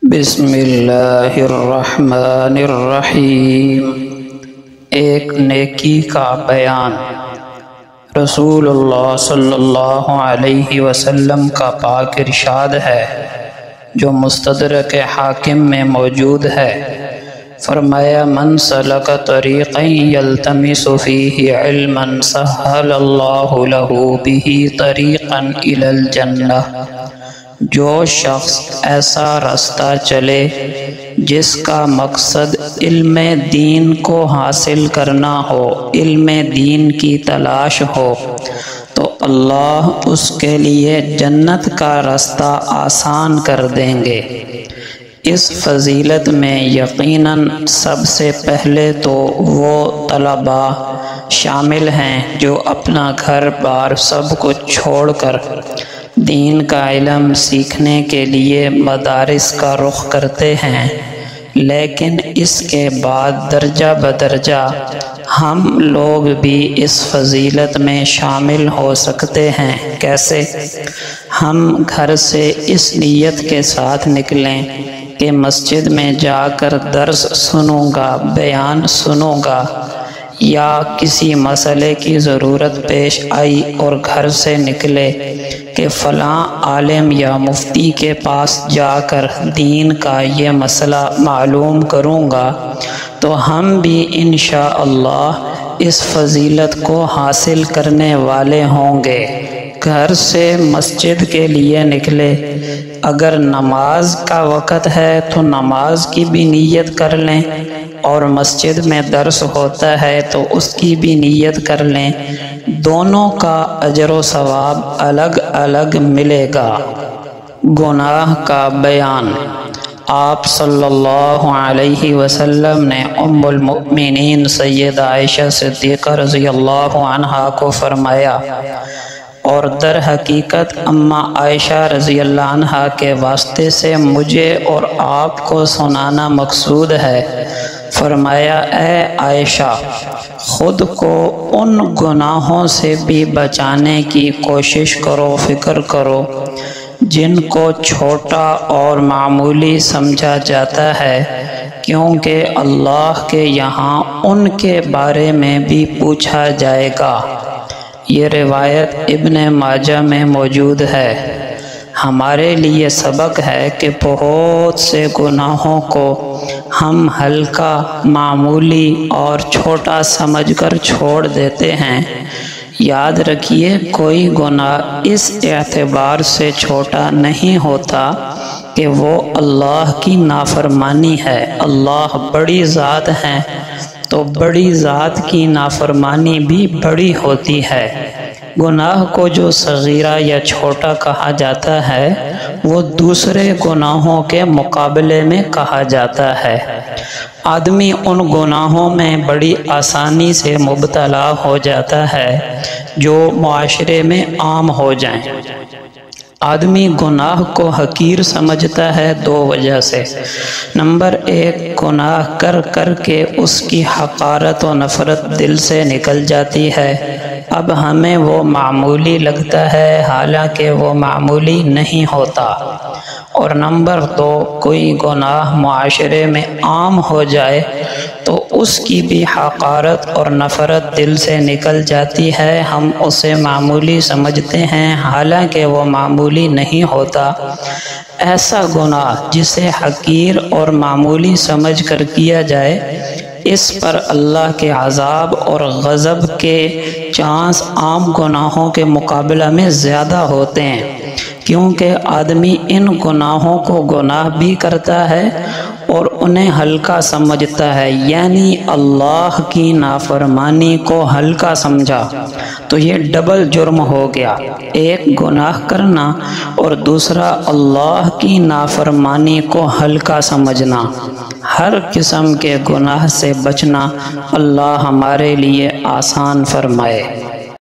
بسم اللہ الرحمن الرحیم۔ ایک نیکی کا بیان۔ رسول اللہ صلی اللہ علیہ وسلم کا پاک ارشاد ہے جو مستدرک حاکم میں موجود ہے، فرمایا من سلک طریقا یلتمس فیہ علما سہل اللہ لہ بہ طریقا الی الجنہ۔ جو شخص ایسا راستہ چلے جس کا مقصد علم دین کو حاصل کرنا ہو، علم دین کی تلاش ہو، تو اللہ اس کے لیے جنت کا راستہ آسان کر دیں گے۔ اس فضیلت میں یقیناً سب سے پہلے تو وہ طلباء شامل ہیں جو اپنا گھر بار سب کچھ چھوڑ کر دین کا علم سیکھنے کے لیے مدارس کا رخ کرتے ہیں، لیکن اس کے بعد درجہ بدرجہ ہم لوگ بھی اس فضیلت میں شامل ہو سکتے ہیں۔ کیسے؟ ہم گھر سے اس نیت کے ساتھ نکلیں کہ مسجد میں جا کر درس سنوں گا، بیان سنوں گا، یا کسی مسئلے کی ضرورت پیش آئی اور گھر سے نکلے کہ فلاں عالم یا مفتی کے پاس جا کر دین کا یہ مسئلہ معلوم کروں گا، تو ہم بھی انشاءاللہ اس فضیلت کو حاصل کرنے والے ہوں گے۔ گھر سے مسجد کے لیے نکلے، اگر نماز کا وقت ہے تو نماز کی بھی نیت کر لیں، اور مسجد میں درس ہوتا ہے تو اس کی بھی نیت کر لیں، دونوں کا اجر و ثواب الگ الگ ملے گا۔ گناہ کا بیان۔ آپ صلی اللہ علیہ وسلم نے ام المؤمنین سیدہ عائشہ صدیقہ رضی اللہ عنہا کو فرمایا، اور در حقیقت اماں عائشہ رضی اللہ عنہا کے واسطے سے مجھے اور آپ کو سنانا مقصود ہے، فرمایا اے عائشہ، خود کو ان گناہوں سے بھی بچانے کی کوشش کرو، فکر کرو جن کو چھوٹا اور معمولی سمجھا جاتا ہے، کیونکہ اللہ کے یہاں ان کے بارے میں بھی پوچھا جائے گا۔ یہ روایت ابن ماجہ میں موجود ہے۔ ہمارے لیے سبق ہے کہ بہت سے گناہوں کو ہم ہلکا، معمولی اور چھوٹا سمجھ کر چھوڑ دیتے ہیں۔ یاد رکھیے کوئی گناہ اس اعتبار سے چھوٹا نہیں ہوتا کہ وہ اللہ کی نافرمانی ہے۔ اللہ بڑی ذات ہے تو بڑی ذات کی نافرمانی بھی بڑی ہوتی ہے۔ گناہ کو جو صغیرہ یا چھوٹا کہا جاتا ہے وہ دوسرے گناہوں کے مقابلے میں کہا جاتا ہے۔ آدمی ان گناہوں میں بڑی آسانی سے مبتلا ہو جاتا ہے جو معاشرے میں عام ہو جائیں۔ آدمی گناہ کو حقیر سمجھتا ہے دو وجہ سے۔ نمبر ایک، گناہ کر کر کے اس کی حقارت و نفرت دل سے نکل جاتی ہے، اب ہمیں وہ معمولی لگتا ہے حالانکہ وہ معمولی نہیں ہوتا۔ اور نمبر دو، کوئی گناہ معاشرے میں عام ہو جائے تو اس کی بھی حقارت اور نفرت دل سے نکل جاتی ہے، ہم اسے معمولی سمجھتے ہیں حالانکہ وہ معمولی نہیں ہوتا۔ ایسا گناہ جسے حقیر اور معمولی سمجھ کر کیا جائے، اس پر اللہ کے عذاب اور غضب کے چانس عام گناہوں کے مقابلہ میں زیادہ ہوتے ہیں، کیونکہ آدمی ان گناہوں کو گناہ بھی کرتا ہے اور انہیں ہلکا سمجھتا ہے، یعنی اللہ کی نافرمانی کو ہلکا سمجھا تو یہ ڈبل جرم ہو گیا، ایک گناہ کرنا اور دوسرا اللہ کی نافرمانی کو ہلکا سمجھنا۔ ہر قسم کے گناہ سے بچنا اللہ ہمارے لیے آسان فرمائے۔